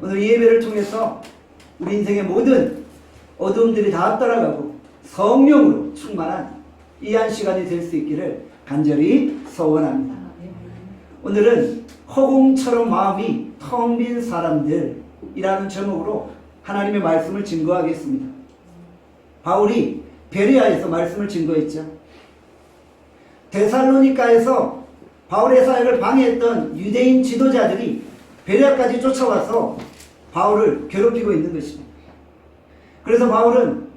오늘 이 예배를 통해서 우리 인생의 모든 어두움들이 다 떠나가고 성령으로 충만한 이 한 시간이 될 수 있기를 간절히 소원합니다. 오늘은 허공처럼 마음이 텅 빈 사람들이라는 제목으로 하나님의 말씀을 증거하겠습니다. 바울이 베레아에서 말씀을 증거했죠. 데살로니가에서 바울의 사역을 방해했던 유대인 지도자들이 베레아까지 쫓아와서 바울을 괴롭히고 있는 것입니다. 그래서 바울은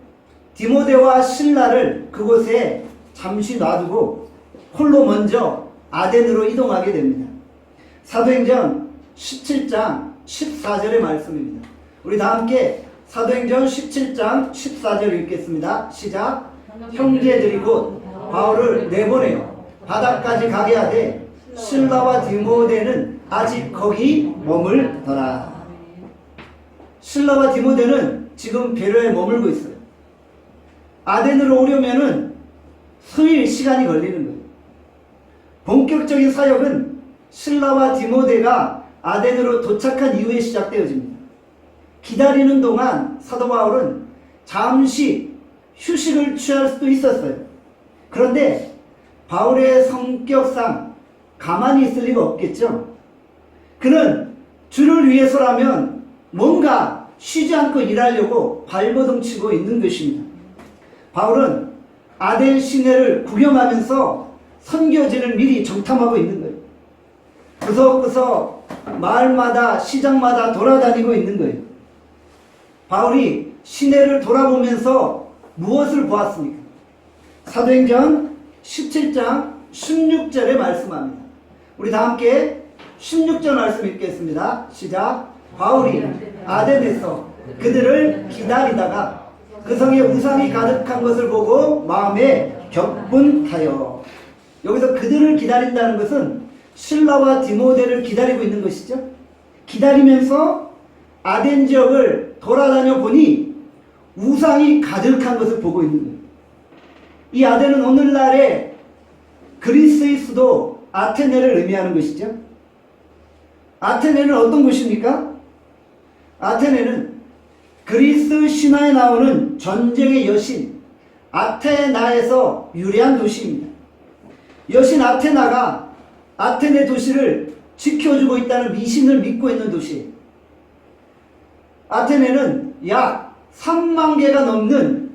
디모데와 실라를 그곳에 잠시 놔두고 홀로 먼저 아덴으로 이동하게 됩니다. 사도행전 17장 14절의 말씀입니다. 우리 다 함께 사도행전 17장 14절 읽겠습니다. 시작. 형제들이 곧 바울을 내보내어 바다까지 가게 하되 실라와 디모데는 아직 거기 머물더라. 실라와 디모데는 지금 베레아에 머물고 있어요. 아덴으로 오려면은 수일 시간이 걸리는 거예요. 본격적인 사역은 실라와 디모데가 아덴으로 도착한 이후에 시작되어집니다. 기다리는 동안 사도 바울은 잠시 휴식을 취할 수도 있었어요. 그런데 바울의 성격상 가만히 있을 리가 없겠죠. 그는 주를 위해서라면 뭔가 쉬지 않고 일하려고 발버둥 치고 있는 것입니다. 바울은 아덴 시내를 구경하면서 선교지를 미리 정탐하고 있는 거예요. 구석구석 마을마다 시장마다 돌아다니고 있는 거예요. 바울이 시내를 돌아보면서 무엇을 보았습니까? 사도행전 17장 16절에 말씀합니다. 우리 다 함께 16절 말씀 읽겠습니다. 시작. 바울이 아덴에서 그들을 기다리다가 그 성에 우상이 가득한 것을 보고 마음에 격분하여. 여기서 그들을 기다린다는 것은 실라와 디모데를 기다리고 있는 것이죠. 기다리면서 아덴 지역을 돌아다녀 보니 우상이 가득한 것을 보고 있는 거예요. 이 아덴은 오늘날의 그리스의 수도 아테네를 의미하는 것이죠. 아테네는 어떤 곳입니까? 아테네는 그리스 신화에 나오는 전쟁의 여신 아테나에서 유래한 도시입니다. 여신 아테나가 아테네 도시를 지켜주고 있다는 미신을 믿고 있는 도시예요. 아테네는 약 3만 개가 넘는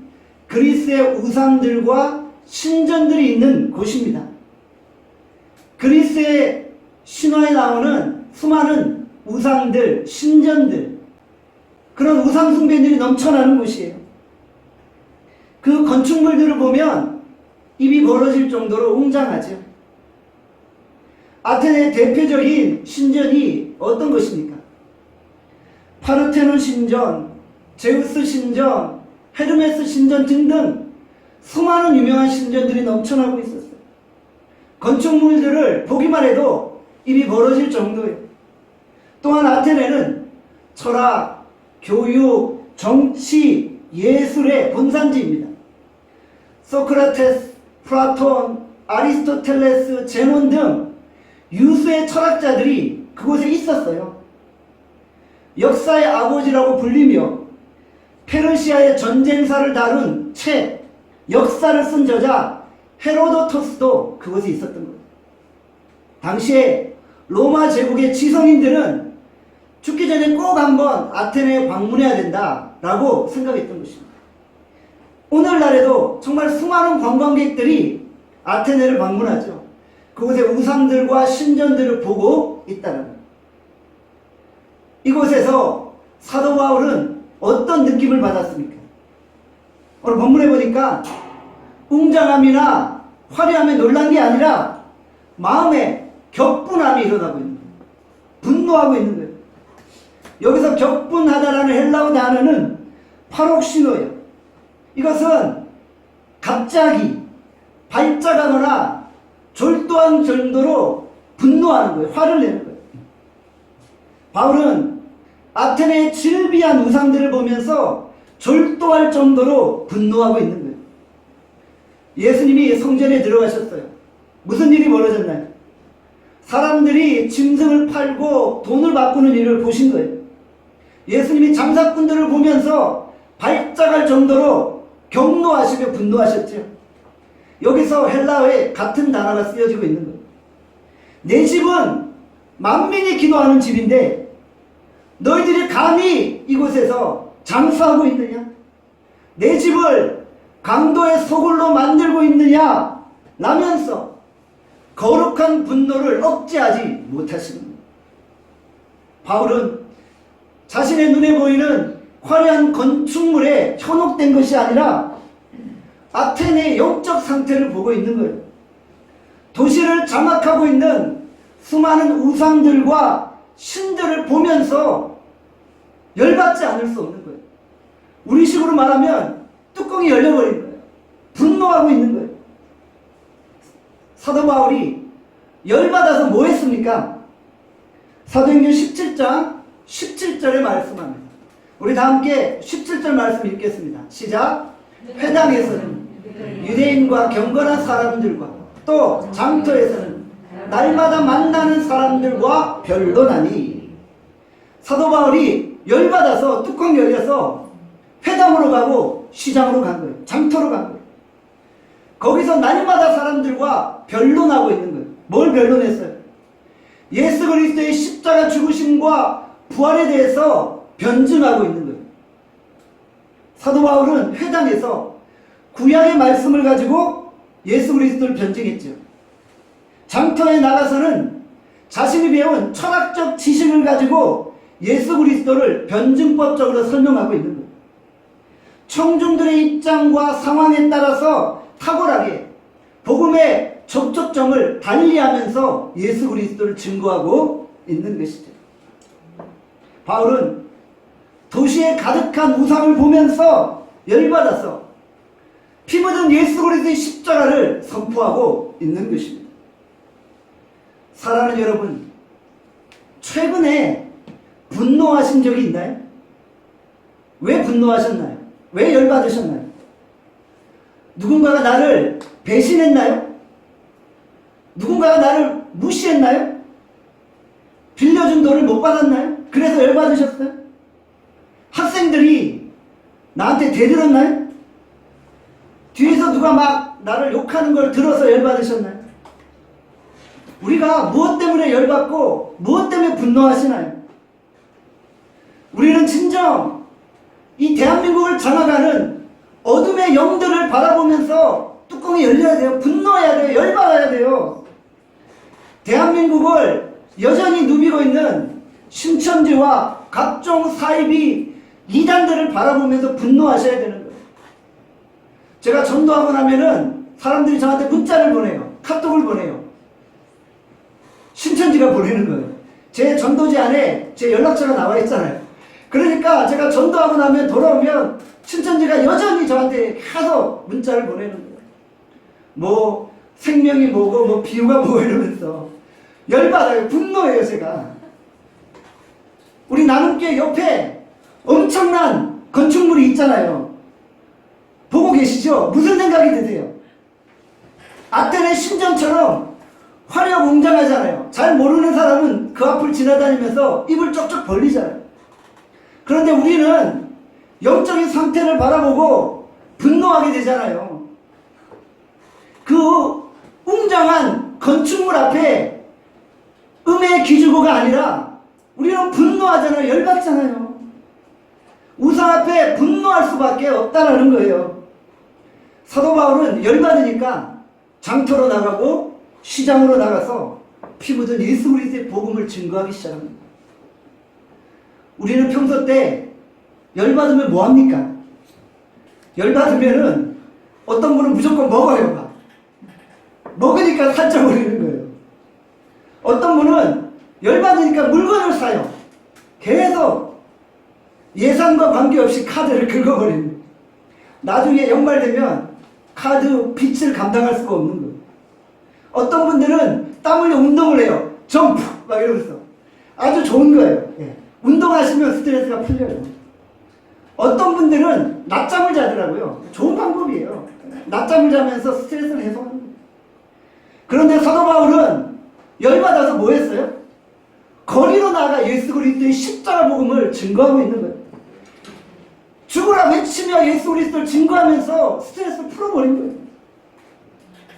그리스의 우상들과 신전들이 있는 곳입니다. 그리스의 신화에 나오는 수많은 우상들, 신전들, 그런 우상 숭배들이 넘쳐나는 곳이에요. 그 건축물들을 보면 입이 벌어질 정도로 웅장하죠. 아테네의 대표적인 신전이 어떤 것입니까? 파르테논 신전, 제우스 신전, 헤르메스 신전 등등 수많은 유명한 신전들이 넘쳐나고 있었어요. 건축물들을 보기만 해도 입이 벌어질 정도예요. 또한 아테네는 철학, 교육, 정치, 예술의 본산지입니다. 소크라테스, 플라톤, 아리스토텔레스, 제논 등 유수의 철학자들이 그곳에 있었어요. 역사의 아버지라고 불리며 페르시아의 전쟁사를 다룬 책, 역사를 쓴 저자 헤로도토스도 그곳에 있었던 거예요. 당시에 로마 제국의 지성인들은 죽기 전에 꼭 한번 아테네에 방문해야 된다라고 생각했던 것입니다. 오늘날에도 정말 수많은 관광객들이 아테네를 방문하죠. 그곳의 우상들과 신전들을 보고 있다는 거예요. 이곳에서 사도 바울은 어떤 느낌을 받았습니까? 오늘 본문에 보니까 웅장함이나 화려함에 놀란 게 아니라 마음에 격분함이 일어나고 있는 거예요. 분노하고 있는 거예요. 여기서 격분하다라는 헬라어 단어는 파록시노예요. 이것은 갑자기 발작하거나 졸도한 정도로 분노하는 거예요. 화를 내는 거예요. 바울은 아테네의 질비한 우상들을 보면서 졸도할 정도로 분노하고 있는 거예요. 예수님이 성전에 들어가셨어요. 무슨 일이 벌어졌나요? 사람들이 짐승을 팔고 돈을 바꾸는 일을 보신 거예요. 예수님이 장사꾼들을 보면서 발작할 정도로 경노하시며 분노하셨죠. 여기서 헬라어에 같은 단어가 쓰여지고 있는 거예요. 내 집은 만민이 기도하는 집인데 너희들이 감히 이곳에서 장사하고 있느냐? 내 집을 강도의 소굴로 만들고 있느냐? 라면서 거룩한 분노를 억제하지 못하시는 거예요. 바울은 자신의 눈에 보이는 화려한 건축물에 현혹된 것이 아니라 아테네의 영적 상태를 보고 있는 거예요. 도시를 장악하고 있는 수많은 우상들과 신들을 보면서 열받지 않을 수 없는 거예요. 우리식으로 말하면 뚜껑이 열려버린 거예요. 분노하고 있는 거예요. 사도 바울이 열받아서 뭐 했습니까? 사도행전 17장 17절에 말씀합니다. 우리 다 함께 17절 말씀 읽겠습니다. 시작. 회당에서는 유대인과 경건한 사람들과 또 장터에서는 날마다 만나는 사람들과 변론하니. 사도 바울이 열받아서 뚜껑 열려서 회당으로 가고 시장으로 간 거예요. 장터로 간 거예요. 거기서 날마다 사람들과 변론하고 있는 거예요. 뭘 변론했어요? 예수 그리스도의 십자가 죽으심과 부활에 대해서 변증하고 있는 거예요. 사도 바울은 회당에서 구약의 말씀을 가지고 예수 그리스도를 변증했죠. 장터에 나가서는 자신이 배운 철학적 지식을 가지고 예수 그리스도를 변증법적으로 설명하고 있는 거예요. 청중들의 입장과 상황에 따라서 탁월하게 복음의 접촉점을 달리하면서 예수 그리스도를 증거하고 있는 것이죠. 바울은 도시에 가득한 우상을 보면서 열받아서 피 묻은 예수 그리스도의 십자가를 선포하고 있는 것입니다. 사랑하는 여러분, 최근에 분노하신 적이 있나요? 왜 분노하셨나요? 왜 열받으셨나요? 누군가가 나를 배신했나요? 누군가가 나를 무시했나요? 빌려준 돈을 못 받았나요? 그래서 열받으셨어요? 학생들이 나한테 대들었나요? 뒤에서 누가 막 나를 욕하는 걸 들어서 열받으셨나요? 우리가 무엇 때문에 열받고 무엇 때문에 분노하시나요? 우리는 진정 이 대한민국을 장악하는 어둠의 영들을 바라보면서 뚜껑이 열려야 돼요. 분노해야 돼요. 열받아야 돼요. 대한민국을 여전히 누비고 있는 신천지와 각종 사이비 이단들을 바라보면서 분노하셔야 되는 거예요. 제가 전도하고 나면은 사람들이 저한테 문자를 보내요. 카톡을 보내요. 신천지가 보내는 거예요. 제 전도지 안에 제 연락처가 나와 있잖아요. 그러니까 제가 전도하고 나면 돌아오면 신천지가 여전히 저한테 계속 문자를 보내는 거예요. 뭐 생명이 뭐고 뭐 비유가 뭐고 이러면서 열받아요. 분노해요 제가. 우리 나눔교회 옆에 엄청난 건축물이 있잖아요. 보고 계시죠? 무슨 생각이 드세요? 아테네 신전처럼 화려하고 웅장하잖아요. 잘 모르는 사람은 그 앞을 지나다니면서 입을 쩍쩍 벌리잖아요. 그런데 우리는 영적인 상태를 바라보고 분노하게 되잖아요. 그 웅장한 건축물 앞에 음의 기주고가 아니라 우리는 분노하잖아요. 열받잖아요. 우상 앞에 분노할 수밖에 없다라는 거예요. 사도 바울은 열받으니까 장터로 나가고 시장으로 나가서 피 묻은 예수 그리스도의 복음을 증거하기 시작합니다. 우리는 평소 때 열받으면 뭐합니까? 열받으면은 어떤 분은 무조건 먹어요. 막. 먹으니까 살쪄 버리는 거예요. 어떤 분은 열받으니까 물건을 사요. 계속 예산과 관계없이 카드를 긁어버리는 거예요. 나중에 연말되면 카드 빚을 감당할 수가 없는 거예요. 어떤 분들은 땀 흘려 운동을 해요. 점프! 막 이러면서. 아주 좋은 거예요. 예. 운동하시면 스트레스가 풀려요. 어떤 분들은 낮잠을 자더라고요. 좋은 방법이에요. 낮잠을 자면서 스트레스를 해소하는 거예요. 그런데 사도 바울은 열받아서 뭐 했어요? 거리로 나가 예수 그리스도의 십자가 복음을 증거하고 있는 거예요. 죽으라 외치며 예수 그리스도를 증거하면서 스트레스를 풀어버린 거예요.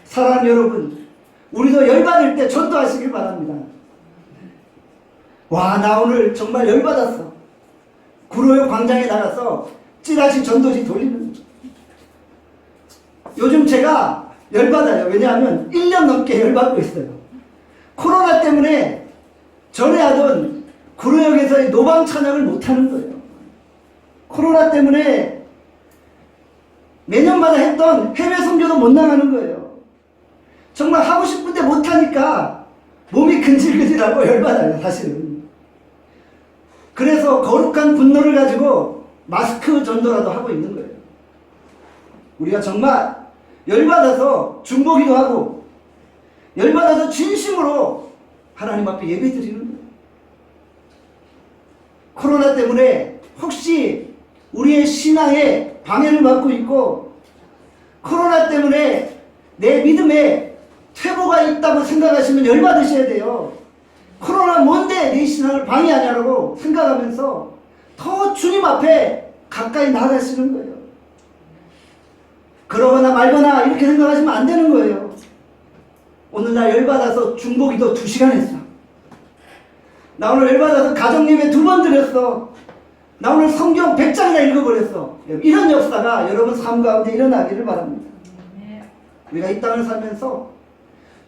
사랑하는 여러분, 우리도 열받을 때 전도하시길 바랍니다. 와, 나 오늘 정말 열받았어. 구로역 광장에 나가서 찌라시 전도지 돌리는 거예요. 요즘 제가 열받아요. 왜냐하면 1년 넘게 열받고 있어요. 코로나 때문에 전에 하던 구로역에서의 노방 찬양을 못하는 거예요. 코로나 때문에 매년마다 했던 해외 선교도 못 나가는 거예요. 정말 하고 싶은데 못하니까 몸이 근질근질하고 열받아요, 사실은. 그래서 거룩한 분노를 가지고 마스크 전도라도 하고 있는 거예요. 우리가 정말 열받아서 중보기도 하고 열받아서 진심으로 하나님 앞에 예배 드리는 거예요. 코로나 때문에 혹시 우리의 신앙에 방해를 받고 있고 코로나 때문에 내 믿음에 퇴보가 있다고 생각하시면 열받으셔야 돼요. 코로나 뭔데 내 신앙을 방해하냐고 생각하면서 더 주님 앞에 가까이 나아가시는 거예요. 그러거나 말거나 이렇게 생각하시면 안 되는 거예요. 오늘날 열받아서 중보기도 2시간 했어. 나 오늘 열받아서 가정예배 2번 드렸어. 나 오늘 성경 100장이나 읽어버렸어. 이런 역사가 여러분 삶 가운데 일어나기를 바랍니다. 우리가 이 땅을 살면서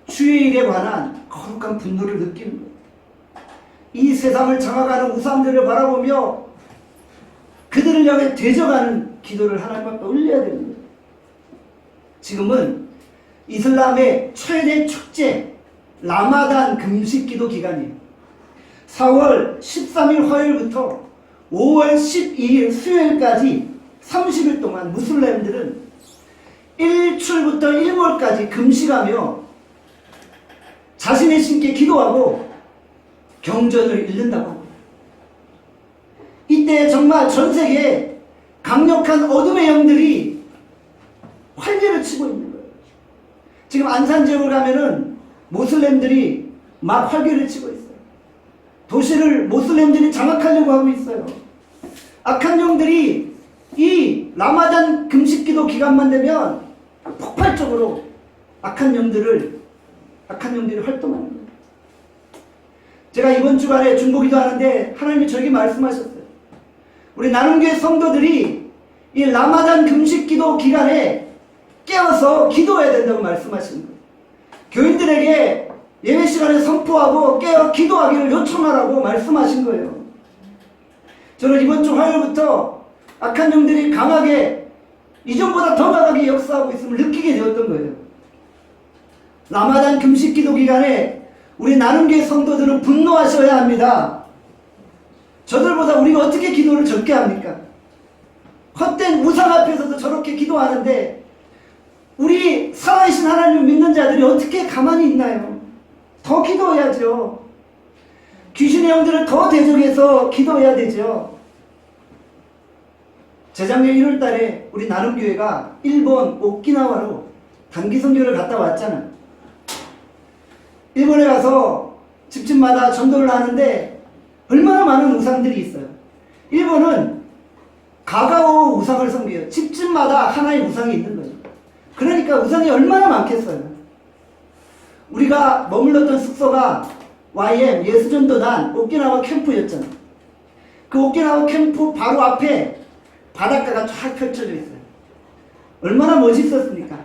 주의 일에 관한 거룩한 분노를 느끼는 거예요. 이 세상을 장악하는 우상들을 바라보며 그들을 향해 대적하는 기도를 하나님 앞에 올려야 되는 거예요. 지금은 이슬람의 최대 축제 라마단 금식기도 기간이에요. 4월 13일 화요일부터 5월 12일 수요일까지 30일 동안 무슬림들은 일출부터 일몰까지 금식하며 자신의 신께 기도하고 경전을 읽는다고 합니다. 이때 정말 전 세계에 강력한 어둠의 영들이 활개를 치고 있는 거예요. 지금 안산 지역을 가면은 모슬렘들이 막 활개를 치고 있어요. 도시를 모슬렘들이 장악하려고 하고 있어요. 악한 영들이 이 라마단 금식기도 기간만 되면 폭발적으로 악한 영들이 활동하는 거예요. 제가 이번 주간에 중보기도 하는데 하나님이 저에게 말씀하셨어요. 우리 나눔교회 성도들이 이 라마단 금식기도 기간에 깨어서 기도해야 된다고 말씀하시는 거예요. 교인들에게 예배 시간에 선포하고 깨어 기도하기를 요청하라고 말씀하신 거예요. 저는 이번 주 화요일부터 악한 영들이 강하게 이전보다 더 강하게 역사하고 있음을 느끼게 되었던 거예요. 라마단 금식기도 기간에 우리 나눔교회 성도들은 분노하셔야 합니다. 저들보다 우리가 어떻게 기도를 적게 합니까? 헛된 우상 앞에서도 저렇게 기도하는데 우리 살아계신 하나님을 믿는 자들이 어떻게 가만히 있나요? 더 기도해야죠. 귀신의 영들을 더 대적해서 기도해야 되죠. 재작년 1월달에 우리 나눔교회가 일본 오키나와로 단기 선교를 갔다 왔잖아요. 일본에 가서 집집마다 전도를 하는데 얼마나 많은 우상들이 있어요. 일본은 가가오 우상을 섬겨요. 집집마다 하나의 우상이 있는 거예요. 그러니까 우상이 얼마나 많겠어요. 우리가 머물렀던 숙소가 YM 예수전도단 오키나와 캠프였잖아요. 그 오키나와 캠프 바로 앞에 바닷가가 쫙 펼쳐져 있어요. 얼마나 멋있었습니까?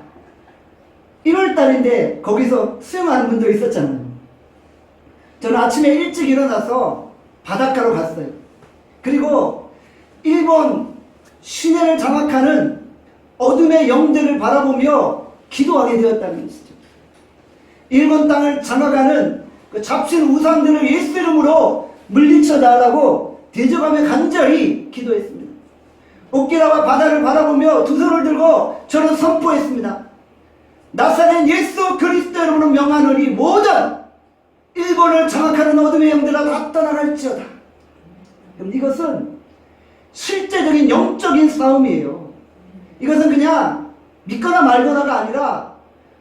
1월달인데 거기서 수영하는 분도 있었잖아요. 저는 아침에 일찍 일어나서 바닷가로 갔어요. 그리고 일본 시내를 장악하는 어둠의 영들을 바라보며 기도하게 되었다는 것이죠. 일본 땅을 장악하는 그 잡신 우상들을 예수 이름으로 물리쳐 달라고 대적하며 간절히 기도했습니다. 오키나와 바다를 바라보며 두 손을 들고 저는 선포했습니다. 나사렛 예수 그리스도 이름으로 명하노니 모든 일본을 장악하는 어둠의 영들아 다 떠나갈지어다. 그럼 이것은 실제적인 영적인 싸움이에요. 이것은 그냥 믿거나 말거나가 아니라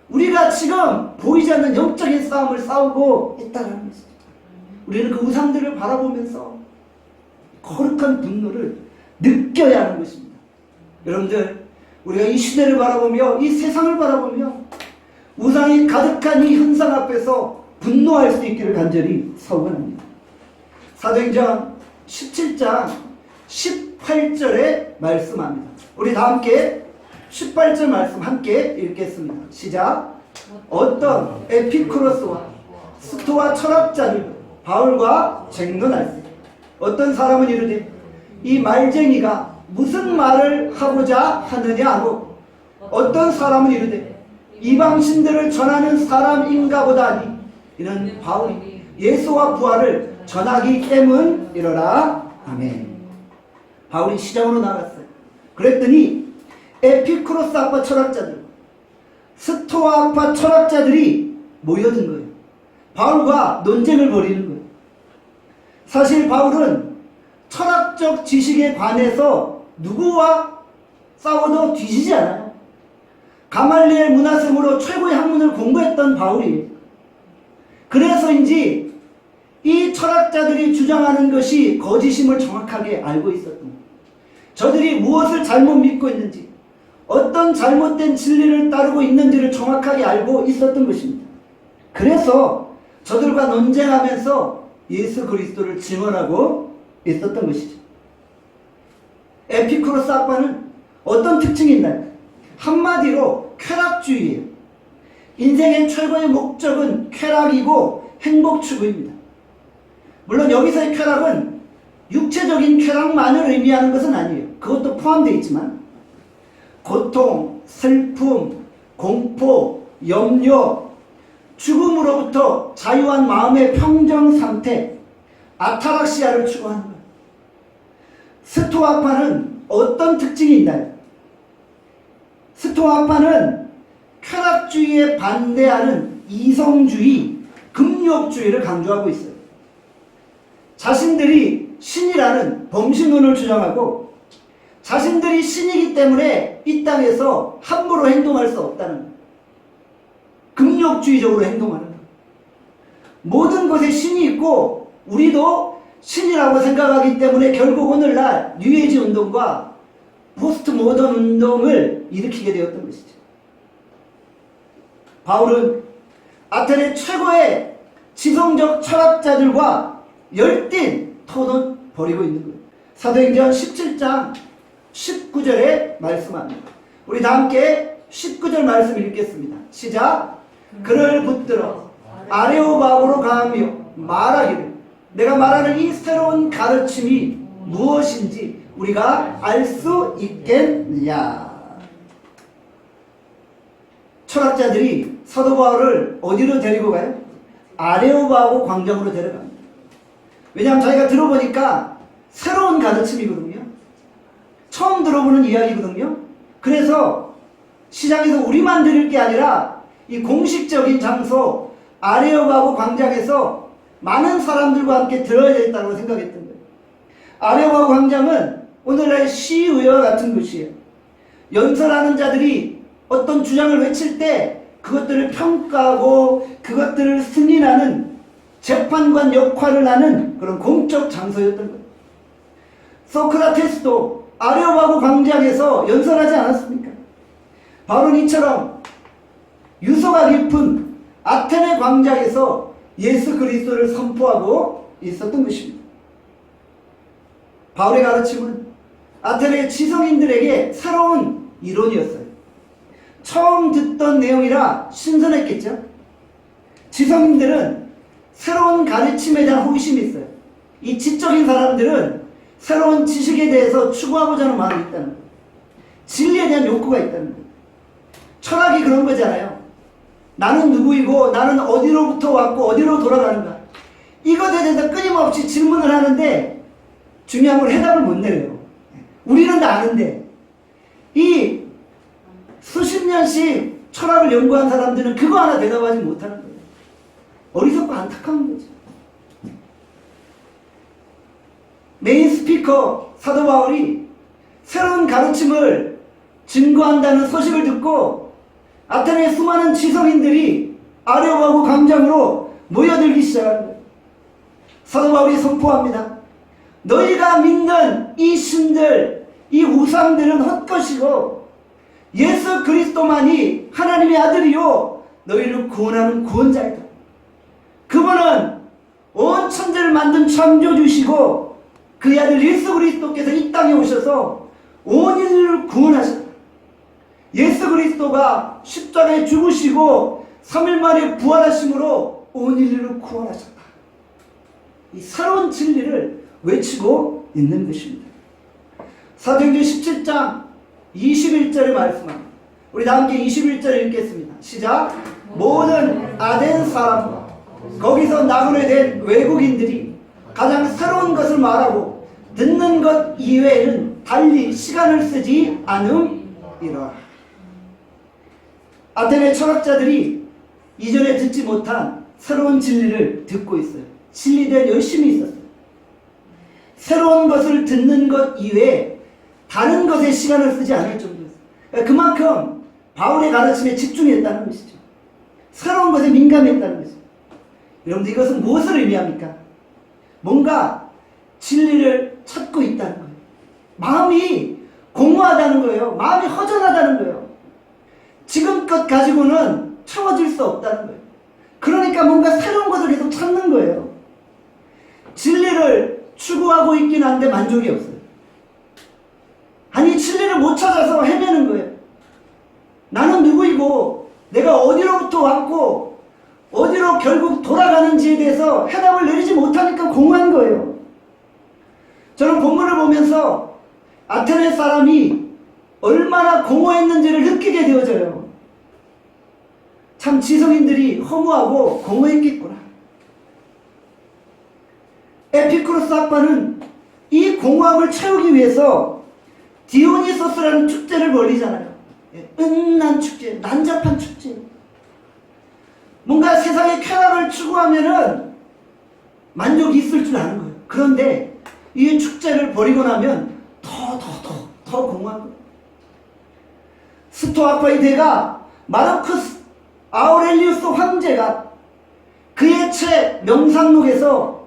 우리가 지금 보이지 않는 영적인 싸움을 싸우고 있다는 것입니다. 우리는 그 우상들을 바라보면서 거룩한 분노를 느껴야 하는 것입니다. 여러분들, 우리가 이 시대를 바라보며 이 세상을 바라보며 우상이 가득한 이 현상 앞에서 분노할 수 있기를 간절히 서원합니다. 사도행전 17장 18절에 말씀합니다. 우리 다 함께 18절 말씀 함께 읽겠습니다. 시작. 어떤 에피쿠로스와 스토아 철학자들 바울과 쟁론할세. 어떤 사람은 이르되 이 말쟁이가 무슨 말을 하고자 하느냐 하고, 어떤 사람은 이르되 이방신들을 전하는 사람인가 보다 하니 이는 바울이 예수와 부활을 전하기 때문이로라. 아멘. 바울이 시장으로 나갔어요. 그랬더니 에피쿠로스 학파 철학자들, 스토아 학파 철학자들이 모여든 거예요. 바울과 논쟁을 벌이는 거예요. 사실 바울은 철학적 지식에 관해서 누구와 싸워도 뒤지지 않아요. 가말리엘 문화생으로 최고의 학문을 공부했던 바울이에요. 그래서인지 이 철학자들이 주장하는 것이 거짓임을 정확하게 알고 있었던 거예요. 저들이 무엇을 잘못 믿고 있는지, 어떤 잘못된 진리를 따르고 있는지를 정확하게 알고 있었던 것입니다. 그래서 저들과 논쟁하면서 예수 그리스도를 증언하고 있었던 것이죠. 에피쿠로스 학파는 어떤 특징이 있나요? 한마디로 쾌락주의예요. 인생의 최고의 목적은 쾌락이고 행복 추구입니다. 물론 여기서의 쾌락은 육체적인 쾌락만을 의미하는 것은 아니에요. 그것도 포함되어 있지만 고통, 슬픔, 공포, 염려, 죽음으로부터 자유한 마음의 평정 상태, 아타락시아를 추구하는 거예요. 스토아파는 어떤 특징이 있나요? 스토아파는 쾌락주의에 반대하는 이성주의, 금욕주의를 강조하고 있어요. 자신들이 신이라는 범신론을 주장하고 자신들이 신이기 때문에 이 땅에서 함부로 행동할 수 없다는 거예요. 금욕주의적으로 행동하는 거예요. 모든 것에 신이 있고 우리도 신이라고 생각하기 때문에 결국 오늘날 뉴에이지 운동과 포스트 모던 운동을 일으키게 되었던 것이죠. 바울은 아테네 최고의 지성적 철학자들과 열띤 토론 벌이고 있는 거예요. 사도행전 17장 19절에 말씀합니다. 우리 다 함께 19절 말씀 읽겠습니다. 시작. 그를 붙들어 아레오바고로 가하며 말하기를 내가 말하는 이 새로운 가르침이 무엇인지 우리가 알 수 있겠느냐. 철학자들이 사도 바울을 어디로 데리고 가요? 아레오바고 광장으로 데려갑니다. 왜냐하면 자기가 들어보니까 새로운 가르침이거든요. 처음 들어보는 이야기거든요. 그래서 시장에서 우리만 들을 게 아니라 이 공식적인 장소 아레오바고 광장에서 많은 사람들과 함께 들어야 되겠다고 생각했던 거예요. 아레오바고 광장은 오늘날 시의회와 같은 곳이에요. 연설하는 자들이 어떤 주장을 외칠 때 그것들을 평가하고 그것들을 승인하는 재판관 역할을 하는 그런 공적 장소였던 거예요. 소크라테스도 아레오바고 광장에서 연설하지 않았습니까? 바울은 이처럼 유서가 깊은 아테네 광장에서 예수 그리스도를 선포하고 있었던 것입니다. 바울의 가르침은 아테네 지성인들에게 새로운 이론이었어요. 처음 듣던 내용이라 신선했겠죠? 지성인들은 새로운 가르침에 대한 호기심이 있어요. 이 지적인 사람들은 새로운 지식에 대해서 추구하고자 하는 마음이 있다는 거예요. 진리에 대한 욕구가 있다는 거예요. 철학이 그런 거잖아요. 나는 누구이고 나는 어디로부터 왔고 어디로 돌아가는가. 이것에 대해서 끊임없이 질문을 하는데 중요한 건 해답을 못 내려요. 우리는 다 아는데 이 수십 년씩 철학을 연구한 사람들은 그거 하나 대답하지 못하는 거예요. 어리석고 안타까운 거죠. 메인 스피커 사도 바울이 새로운 가르침을 증거한다는 소식을 듣고 아테네의 수많은 지성인들이 아레오바고 광장으로 모여들기 시작한 거예요. 사도 바울이 선포합니다. 너희가 믿는 이 신들, 이 우상들은 헛것이고 예수 그리스도만이 하나님의 아들이요 너희를 구원하는 구원자이다. 그분은 온 천지를 만든 창조주시고 그의 아들 예수 그리스도께서 이 땅에 오셔서 온 인류를 구원하셨다. 예수 그리스도가 십자가에 죽으시고 3일 만에 부활하심으로 온 인류를 구원하셨다. 이 새로운 진리를 외치고 있는 것입니다. 사도행전 17장 21절의 말씀합니다. 우리 다 함께 21절 읽겠습니다. 시작. 모든 아덴 사람과 거기서 나그네 된 외국인들이 가장 새로운 것을 말하고 듣는 것 이외에는 달리 시간을 쓰지 않음이라. 아테네 철학자들이 이전에 듣지 못한 새로운 진리를 듣고 있어요. 진리에 열심히 있었어요. 새로운 것을 듣는 것 이외에 다른 것에 시간을 쓰지 않을 정도였어요. 그만큼 바울의 가르침에 집중했다는 것이죠. 새로운 것에 민감했다는 것이죠. 여러분들 이것은 무엇을 의미합니까? 뭔가 진리를 찾고 있다는 거예요. 마음이 공허하다는 거예요. 마음이 허전하다는 거예요. 지금껏 가지고는 채워질 수 없다는 거예요. 그러니까 뭔가 새로운 것을 계속 찾는 거예요. 진리를 추구하고 있긴 한데 만족이 없어요. 아니 진리를 못 찾아서 헤매는 거예요. 나는 누구이고 내가 어디로부터 왔고 어디로 결국 돌아가는지에 대해서 해답을 내리지 못하니까 공허한 거예요. 저는 본문을 보면서 아테네 사람이 얼마나 공허했는지를 느끼게 되어져요. 참 지성인들이 허무하고 공허했겠구나. 에피쿠로스 학파는 이 공허함을 채우기 위해서 디오니소스라는 축제를 벌이잖아요. 은난 축제, 난잡한 축제. 뭔가 세상의 쾌락을 추구하면은 만족이 있을 줄 아는 거예요. 그런데 이 축제를 벌이고 나면 더 공허한 거예요. 스토아파의 대가 마르쿠스 아우렐리우스 황제가 그의 책 명상록에서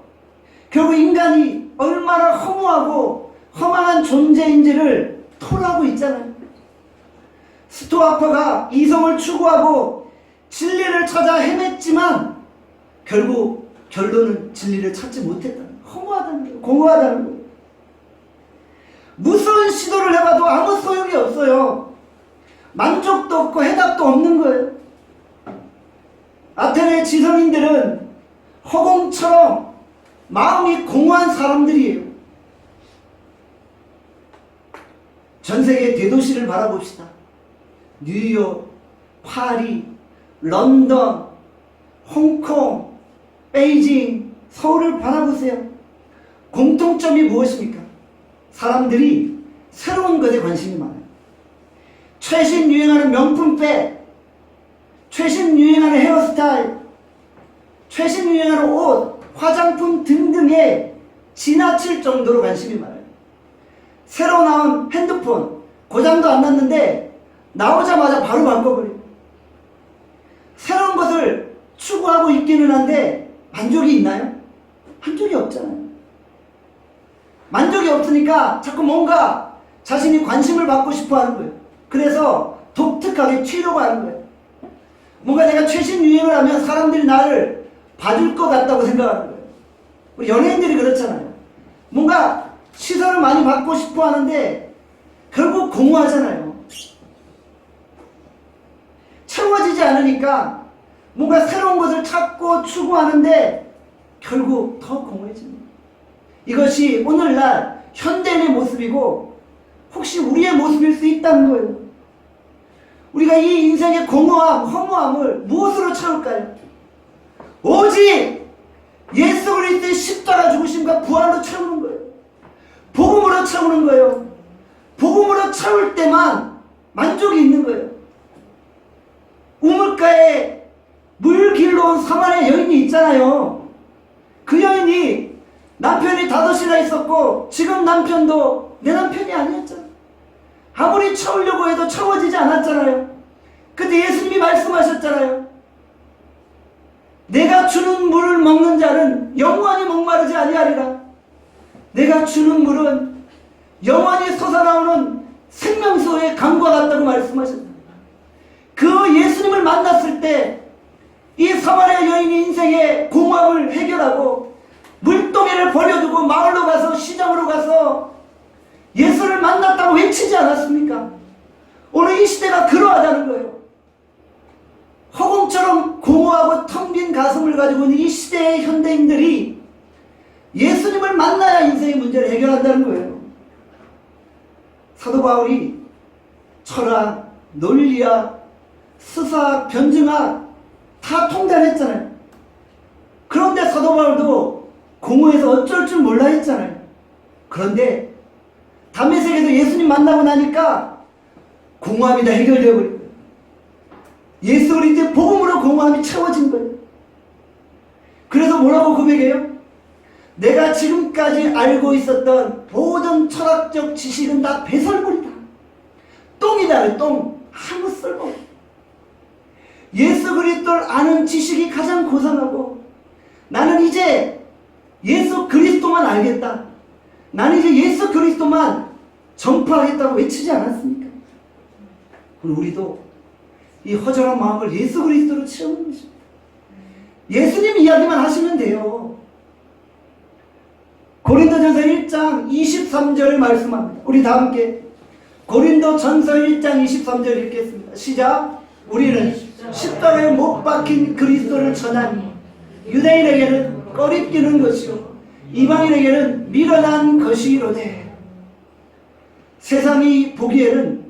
결국 인간이 얼마나 허무하고 허망한 존재인지를 토로하고 있잖아요. 스토아파가 이성을 추구하고 진리를 찾아 헤맸지만 결국 결론은 진리를 찾지 못했다는 거예요. 허무하다는 거예요. 공허하다는 거예요. 무슨 시도를 해봐도 아무 소용이 없어요. 만족도 없고 해답도 없는 거예요. 아테네 지성인들은 허공처럼 마음이 공허한 사람들이에요. 전 세계 대도시를 바라봅시다. 뉴욕, 파리, 런던, 홍콩, 베이징, 서울을 바라보세요. 공통점이 무엇입니까? 사람들이 새로운 것에 관심이 많아요. 최신 유행하는 명품백, 최신 유행하는 헤어스타일, 최신 유행하는 옷, 화장품 등등에 지나칠 정도로 관심이 많아요. 새로 나온 핸드폰, 고장도 안 났는데 나오자마자 바로 바꿔버려요. 새로운 것을 추구하고 있기는 한데 만족이 있나요? 만족이 없잖아요. 만족이 없으니까 자꾸 뭔가 자신이 관심을 받고 싶어 하는 거예요. 그래서 독특하게 튀려고 하는 거예요. 뭔가 내가 최신 유행을 하면 사람들이 나를 봐줄 것 같다고 생각하는 거예요. 우리 연예인들이 그렇잖아요. 뭔가 시선을 많이 받고 싶어 하는데 결국 공허하잖아요. 채워지지 않으니까 뭔가 새로운 것을 찾고 추구하는데 결국 더 공허해집니다. 이것이 오늘날 현대인의 모습이고 혹시 우리의 모습일 수 있다는 거예요. 우리가 이 인생의 공허함, 허무함을 무엇으로 채울까요? 오직 예수 그리스도의 십자가 죽으심과 부활로 채우는 거예요. 복음으로 채우는 거예요. 복음으로 채울 때만 만족이 있는 거예요. 우물가에 물 길러 온 사마리아 여인이 있잖아요. 그 여인이 남편이 5이나 있었고 지금 남편도 내 남편이 아니었잖아요. 아무리 채우려고 해도 채워지지 않았잖아요. 근데 예수님이 말씀하셨잖아요. 내가 주는 물을 먹는 자는 영원히 목마르지 아니하리라. 내가 주는 물은 영원히 솟아나오는 생명수의 강과 같다고 말씀하셨다. 그 예수님을 만났을 때 이 사마리아 여인이 인생의 공허함을 해결하고 물동이를 버려두고 마을로 가서 시장으로 가서 예수를 만났다고 외치지 않았습니까? 오늘 이 시대가 그러하다는 거예요. 허공처럼 공허하고 텅 빈 가슴을 가지고 있는 이 시대의 현대인들이 예수님을 만나야 인생의 문제를 해결한다는 거예요. 사도 바울이 철학, 논리학, 수사학, 변증학 다 통달했잖아요. 그런데 사도 바울도 공허해서 어쩔 줄 몰라 했잖아요. 그런데 담메색에서 예수님 만나고 나니까 공허함이 다 해결되어 버린 거예요. 예수 그리스도의 복음으로 공허함이 채워진 거예요. 그래서 뭐라고 고백해요? 내가 지금까지 알고 있었던 모든 철학적 지식은 다 배설물이다. 똥이다. 똥. 아무 쓸모없다. 예수 그리스도를 아는 지식이 가장 고상하고 나는 이제 예수 그리스도만 알겠다. 나는 이제 예수 그리스도만 전파하겠다고 외치지 않았습니까? 우리도 이 허전한 마음을 예수 그리스도로 채우는 것입니다. 예수님 이야기만 하시면 돼요. 고린도전서 1장 23절을 말씀합니다. 우리 다 함께 고린도전서 1장 23절 읽겠습니다. 시작. 우리는 십자가에 못 박힌 그리스도를 전하니 유대인에게는 꺼리끼는 것이요 이방인에게는 미련한 것이로되. 세상이 보기에는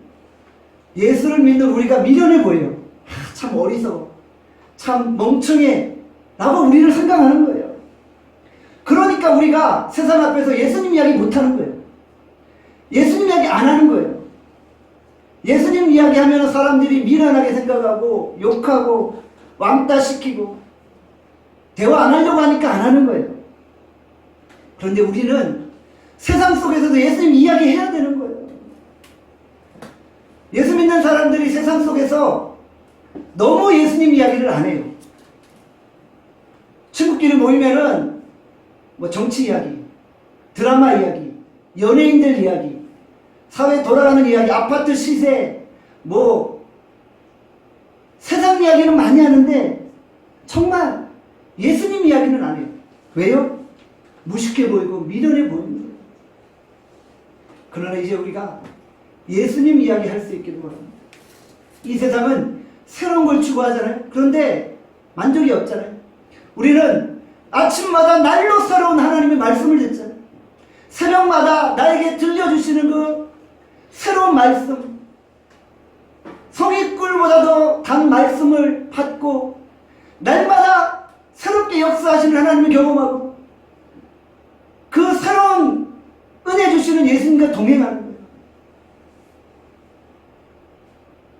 예수를 믿는 우리가 미련해 보여요. 참 어리석어, 참 멍청해 라고 우리를 생각하는 거예요. 그러니까 우리가 세상 앞에서 예수님 이야기 못하는 거예요. 예수님 이야기 안 하는 거예요. 예수님 이야기하면 사람들이 미련하게 생각하고 욕하고 왕따시키고 대화 안 하려고 하니까 안 하는 거예요. 그런데 우리는 세상 속에서도 예수님 이야기해야 되는 거예요. 예수 믿는 사람들이 세상 속에서 너무 예수님 이야기를 안 해요. 친구끼리 모이면은 뭐 정치 이야기, 드라마 이야기, 연예인들 이야기, 사회 돌아가는 이야기, 아파트 시세, 뭐 세상 이야기는 많이 하는데 정말 예수님 이야기는 안 해요. 왜요? 무식해 보이고 미련해 보이는 거예요. 그러나 이제 우리가 예수님 이야기 할 수 있기를 바랍니다. 이 세상은 새로운 걸 추구하잖아요. 그런데 만족이 없잖아요. 우리는 아침마다 날로 새로운 하나님의 말씀을 듣잖아요. 새벽마다 나에게 들려주시는 그 새로운 말씀, 성의꿀보다도 단 말씀을 받고 날마다 새롭게 역사하시는 하나님을 경험하고 그 새로운 은혜 주시는 예수님과 동행하는 거예요.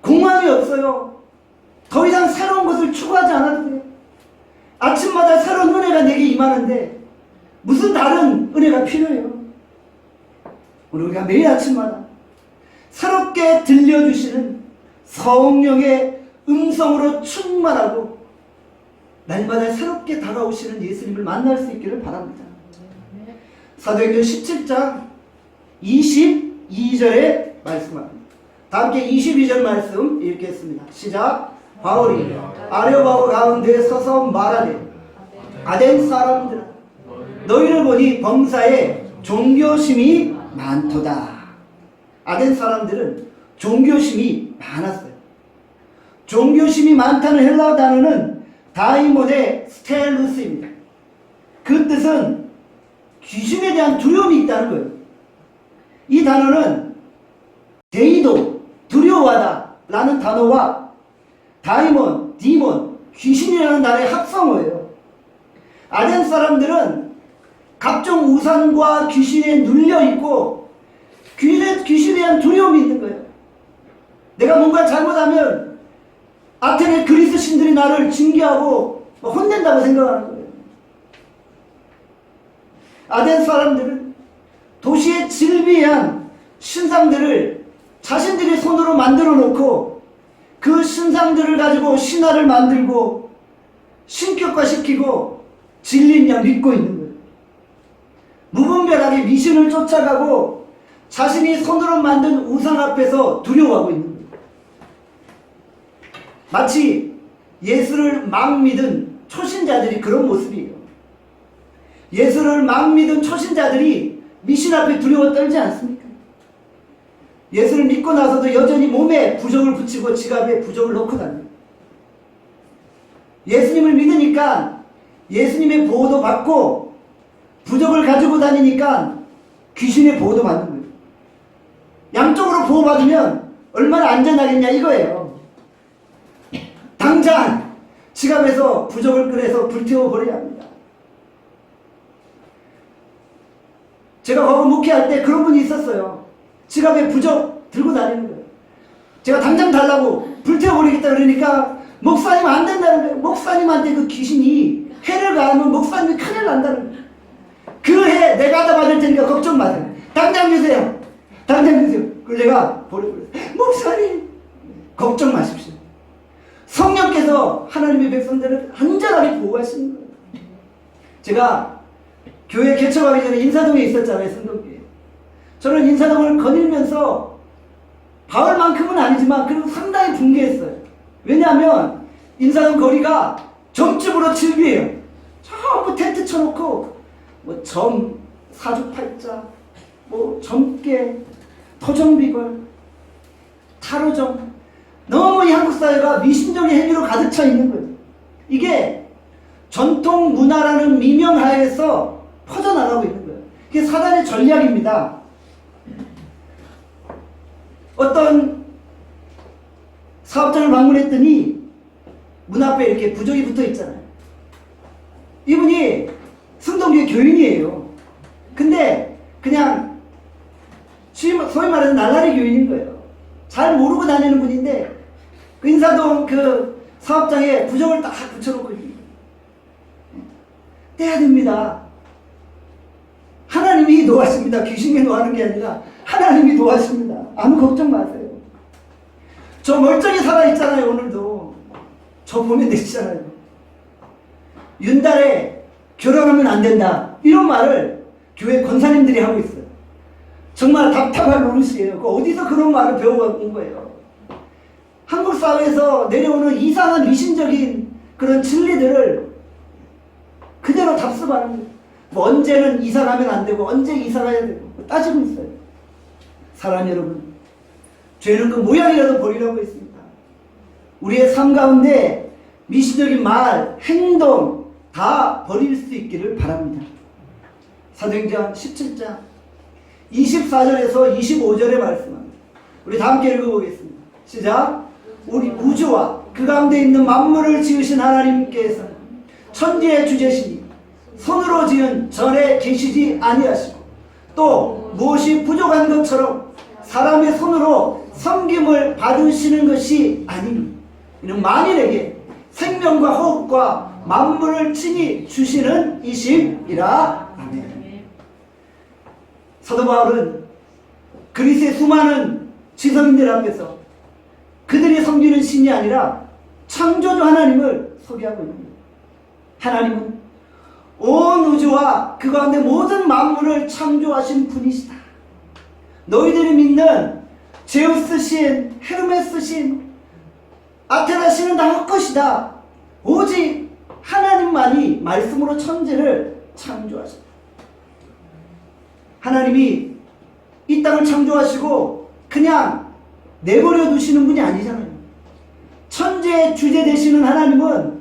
공허함이 없어요. 더 이상 새로운 것을 추구하지 않아도 돼요. 아침마다 새로운 은혜가 내게 임하는데 무슨 다른 은혜가 필요해요? 오늘 우리가 매일 아침마다 새롭게 들려주시는 성령의 음성으로 충만하고 날마다 새롭게 다가오시는 예수님을 만날 수 있기를 바랍니다. 사도행전 17장 22절에 말씀합니다. 다 함께 22절 말씀 읽겠습니다. 시작. 바울이 아레오바고 가운데 서서 말하되 아덴 사람들아 너희를 보니 범사에 종교심이 많도다. 아덴 사람들은 종교심이 많았어요. 종교심이 많다는 헬라어 단어는 다이몬의 스텔루스입니다. 그 뜻은 귀신에 대한 두려움이 있다는 거예요. 이 단어는 데이도, 두려워하다 라는 단어와 다이몬, 디몬, 귀신이라는 단어의 합성어예요. 아덴 사람들은 각종 우상과 귀신에 눌려있고 귀신에 대한 두려움이 있는 거예요. 내가 뭔가 잘못하면 아테네 그리스 신들이 나를 징계하고 혼낸다고 생각하는 거예요. 아덴 사람들은 도시의 질비한 신상들을 자신들의 손으로 만들어 놓고 그 신상들을 가지고 신화를 만들고 신격화시키고 진리인 양 믿고 있는 거예요. 무분별하게 미신을 쫓아가고 자신이 손으로 만든 우상 앞에서 두려워하고 있는 거예요. 마치 예수를 막 믿은 초신자들이 그런 모습이에요. 예수를 막 믿은 초신자들이 미신 앞에 두려워 떨지 않습니까? 예수를 믿고 나서도 여전히 몸에 부적을 붙이고 지갑에 부적을 넣고 다녀요. 예수님을 믿으니까 예수님의 보호도 받고 부적을 가지고 다니니까 귀신의 보호도 받는 거예요. 양쪽으로 보호받으면 얼마나 안전하겠냐 이거예요. 당장 지갑에서 부적을 꺼내서 불태워버려야 합니다. 제가 과거 목회할 때 그런 분이 있었어요. 지갑에 부적 들고 다니는 거예요. 제가 당장 달라고 불태워버리겠다 그러니까 목사님 안 된다는 거예요. 목사님한테 그 귀신이 해를 가하면 목사님이 큰일 난다는 거예요. 그 해 내가 다 받을 테니까 걱정 마세요. 당장 주세요. 당장 주세요. 그래서 제가 버려버렸어요. 목사님 걱정 마십시오. 성령께서 하나님의 백성들을 안전하게 보호하시는 거예요. 제가 교회 개척하기 전에 인사동에 있었잖아요. 성동교회. 저는 인사동을 거닐면서 바울만큼은 아니지만 그래도 상당히 붕괴했어요. 왜냐하면 인사동 거리가 점집으로 즐비해요. 전부 텐트 쳐놓고 뭐 점, 사주팔자, 뭐 점괘, 토정비걸, 타로점, 너무 이 한국 사회가 미신적인 행위로 가득 차 있는 거예요. 이게 전통 문화라는 미명하에서 퍼져나가고 있는 거예요. 이게 사단의 전략입니다. 어떤 사업장을 방문했더니 문 앞에 이렇게 부적이 붙어 있잖아요. 이분이 승동교회 교인이에요. 근데 그냥 소위 말해서 날라리 교인인 거예요. 잘 모르고 다니는 분인데 그 인사동 그 사업장에 부적을 딱 붙여놓고 떼야 됩니다. 하나님이 노하십니다. 귀신이 노하는 게 아니라 하나님이 노하십니다. 아무 걱정 마세요. 저 멀쩡히 살아있잖아요. 오늘도 저 보면 되시잖아요. 윤달에 결혼하면 안 된다 이런 말을 교회 권사님들이 하고 있어요. 정말 답답할 노릇이에요. 어디서 그런 말을 배워온 거예요. 한국 사회에서 내려오는 이상한 미신적인 그런 진리들을 그대로 답습하는 거예요. 뭐 언제는 이사 가면 안 되고 언제 이사 가야 되고 따지고 있어요. 사랑 여러분, 죄는 그 모양이라도 버리라고 했습니다. 우리의 삶 가운데 미신적인 말, 행동 다 버릴 수 있기를 바랍니다. 사도행전 17장 24절에서 25절의 말씀입니다. 우리 다 함께 읽어보겠습니다. 시작. 우리 우주와 그 가운데 있는 만물을 지으신 하나님께서 천지의 주제시니 손으로 지은 절에 계시지 아니하시고 또 무엇이 부족한 것처럼 사람의 손으로 섬김을 받으시는 것이 아니니 이는 만인에게 생명과 호흡과 만물을 친히 주시는 이심이라. 아멘. 사도 바울은 그리스의 수많은 지성인들 앞에서 그들이 섬기는 신이 아니라 창조주 하나님을 소개하고 있는 거예요. 하나님은 온 우주와 그 가운데 모든 만물을 창조하신 분이시다. 너희들이 믿는 제우스 신, 헤르메스 신, 아테나 신은 다 헛것이다. 오직 하나님만이 말씀으로 천지를 창조하셨다. 하나님이 이 땅을 창조하시고 그냥 내버려 두시는 분이 아니잖아요. 천지의 주제 되시는 하나님은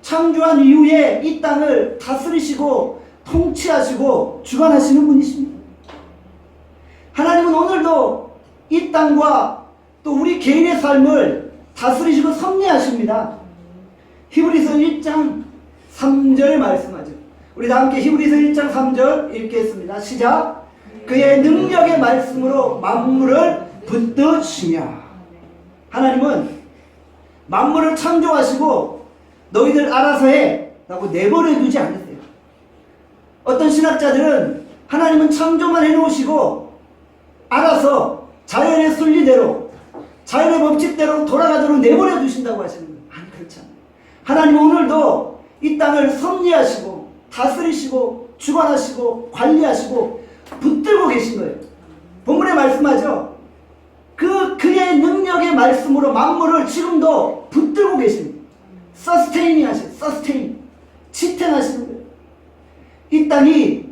창조한 이후에 이 땅을 다스리시고 통치하시고 주관하시는 분이십니다. 하나님은 오늘도 이 땅과 또 우리 개인의 삶을 다스리시고 섭리하십니다. 히브리서 1장 3절에 말씀하죠. 우리 다 함께 히브리서 1장 3절 읽겠습니다. 시작. 그의 능력의 말씀으로 만물을 붙드시며. 하나님은 만물을 창조하시고 너희들 알아서 해 라고 내버려 두지 않으세요. 어떤 신학자들은 하나님은 창조만 해놓으시고 알아서 자연의 순리대로 자연의 법칙대로 돌아가도록 내버려 두신다고 하시는 거예요. 아니 그렇지 않아요. 하나님은 오늘도 이 땅을 섭리하시고 다스리시고 주관하시고 관리하시고 붙들고 계신 거예요. 본문에 말씀하죠. 그의 능력의 말씀으로 만물을 지금도 붙들고 계십니다. 서스테인이 하시는, 서스테인. 지탱하시는 거예요. 이 땅이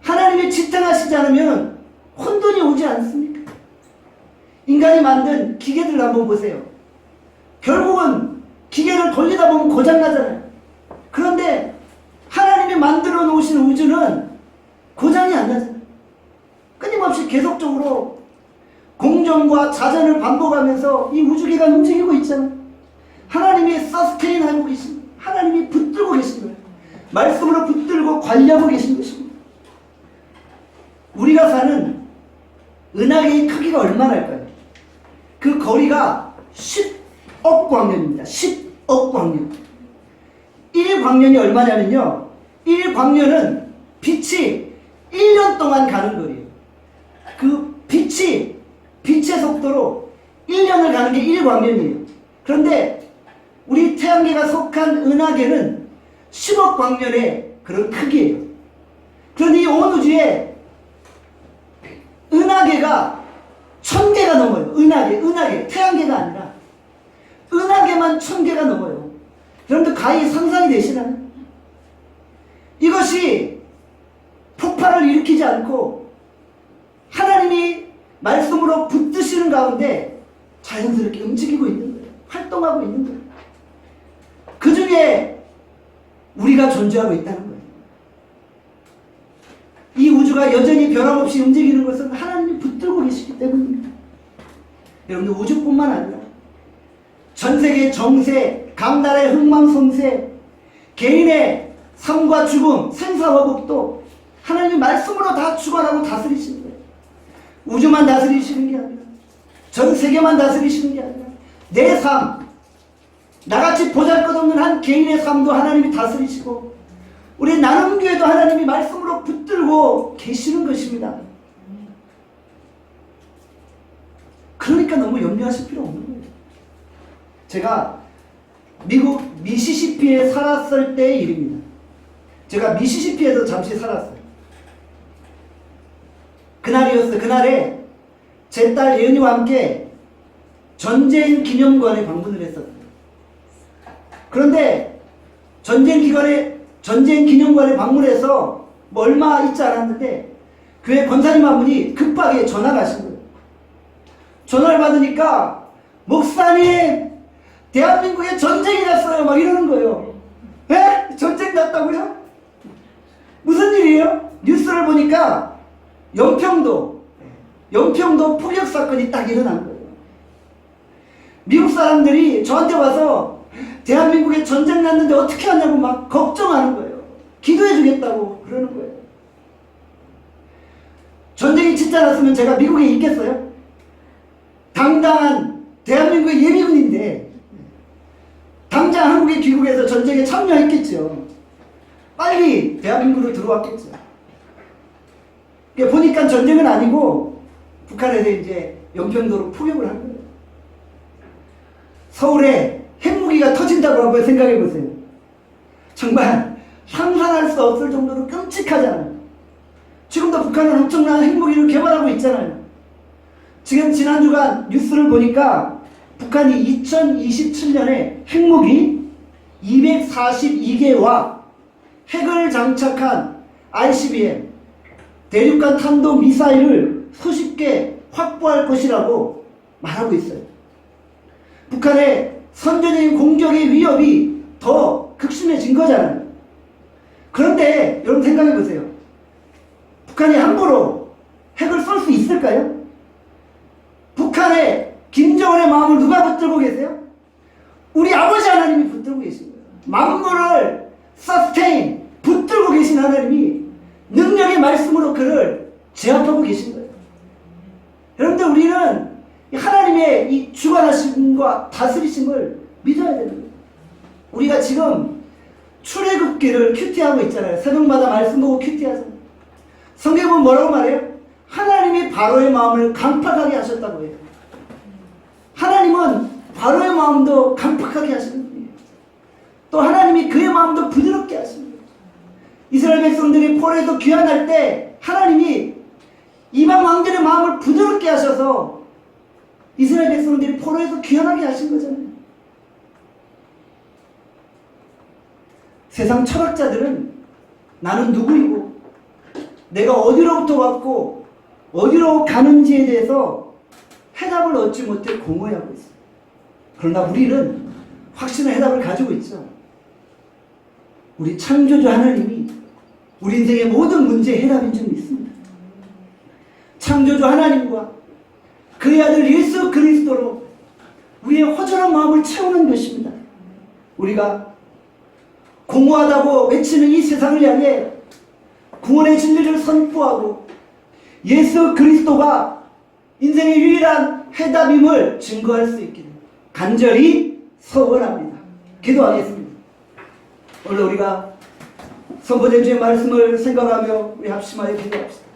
하나님이 지탱하시지 않으면 혼돈이 오지 않습니까? 인간이 만든 기계들 한번 보세요. 결국은 기계를 돌리다 보면 고장나잖아요. 그런데 하나님이 만들어 놓으신 우주는 고장이 안 나잖아요. 끊임없이 계속적으로 공정과 자전을 반복하면서 이 우주계가 움직이고 있잖아요. 하나님이 서스테인 하고 계십니다. 하나님이 붙들고 계신 거예요. 말씀으로 붙들고 관리하고 계신 것입니다. 우리가 사는 은하계의 크기가 얼마나 할까요? 그 거리가 10억 광년입니다. 10억 광년. 1광년이 얼마냐면요. 1광년은 빛이 1년 동안 가는 거리예요. 그 빛의 속도로 1년을 가는 게 1광년이에요. 그런데 우리 태양계가 속한 은하계는 10억 광년의 그런 크기예요. 그런데 이 온 우주에 은하계가 1000개가 넘어요. 은하계. 태양계가 아니라 은하계만 1000개가 넘어요. 여러분들 가히 상상이 되시나요? 이것이 폭발을 일으키지 않고 하나님이 말씀으로 붙드시는 가운데 자연스럽게 움직이고 있는 거예요. 활동하고 있는 거예요. 그 중에 우리가 존재하고 있다는 거예요. 이 우주가 여전히 변함없이 움직이는 것은 하나님이 붙들고 계시기 때문입니다. 여러분들 우주뿐만 아니라 전 세계 정세, 각 나라의 흥망성쇠, 개인의 삶과 죽음, 생사화복도 하나님이 말씀으로 다 주관하고 다스리시는 거예요. 우주만 다스리시는 게 아니라 전 세계만 다스리시는 게 아니라 내 삶, 나같이 보잘것없는 한 개인의 삶도 하나님이 다스리시고 우리 나눔교회도 하나님이 말씀으로 붙들고 계시는 것입니다. 그러니까 너무 염려하실 필요 없는 거예요. 제가 미국 미시시피에 살았을 때의 일입니다. 제가 미시시피에서 잠시 살았어요. 그날이었어요. 그날에 제 딸 예은이와 함께 전쟁 기념관에 방문을 했었어요. 그런데 전쟁 기념관에 방문해서 뭐 얼마 있지 않았는데 교회 권사님 한 분이 급하게 전화가 하신 거예요. 전화를 받으니까 목사님 대한민국에 전쟁이 났어요 막 이러는 거예요. 에? 전쟁 났다고요? 무슨 일이에요? 뉴스를 보니까 연평도 포격 사건이 딱 일어난 거예요. 미국 사람들이 저한테 와서 대한민국에 전쟁 났는데 어떻게 하냐고 막 걱정하는 거예요. 기도해 주겠다고 그러는 거예요. 전쟁이 진짜 났으면 제가 미국에 있겠어요? 당당한 대한민국의 예비군인데 당장 한국에 귀국해서 전쟁에 참여했겠죠. 빨리 대한민국으로 들어왔겠죠. 보니까 전쟁은 아니고 북한에서 이제 연평도로 포격을 한 거예요. 서울에 핵무기가 터진다고 한번 생각해 보세요. 정말 상상할 수 없을 정도로 끔찍하잖아요. 지금도 북한은 엄청난 핵무기를 개발하고 있잖아요. 지금 지난 주간 뉴스를 보니까 북한이 2027년에 핵무기 242개와 핵을 장착한 ICBM 대륙간 탄도 미사일을 수십 개 확보할 것이라고 말하고 있어요. 북한의 선제적인 공격의 위협이 더 극심해진 거잖아요. 그런데 여러분 생각해 보세요. 북한이 함부로 핵을 쏠 수 있을까요? 북한의 김정은의 마음을 누가 붙들고 계세요? 우리 아버지 하나님이 붙들고 계신 거예요. 만물을 서스테인 붙들고 계신 하나님이 능력의 말씀으로 그를 제압하고 계신 거예요. 여러분들 우리는 하나님의 이 주관하심과 다스리심을 믿어야 되는 거예요. 우리가 지금 출애굽기를 큐티하고 있잖아요. 새벽마다 말씀 보고 큐티하잖아요. 성경은 뭐라고 말해요? 하나님이 바로의 마음을 강팍하게 하셨다고 해요. 하나님은 바로의 마음도 강팍하게 하시는 분이에요. 또 하나님이 그의 마음도 부드럽게 하십니다. 이스라엘 백성들이 포로에서 귀환할 때 하나님이 이방 왕들의 마음을 부드럽게 하셔서 이스라엘 백성들이 포로에서 귀환하게 하신 거잖아요. 세상 철학자들은 나는 누구이고 내가 어디로부터 왔고 어디로 가는지에 대해서 해답을 얻지 못해 공허해하고 있어요. 그러나 우리는 확실한 해답을 가지고 있죠. 우리 창조주 하나님이 우리 인생의 모든 문제의 해답인 줄 믿습니다. 창조주 하나님과 그의 아들 예수 그리스도로 우리의 허전한 마음을 채우는 것입니다. 우리가 공허하다고 외치는 이 세상을 향해 구원의 진리를 선포하고 예수 그리스도가 인생의 유일한 해답임을 증거할 수 있기를 간절히 소원합니다. 기도하겠습니다. 오늘 우리가 선포된 주의 말씀을 생각하며 우리 합심하여 기도합시다.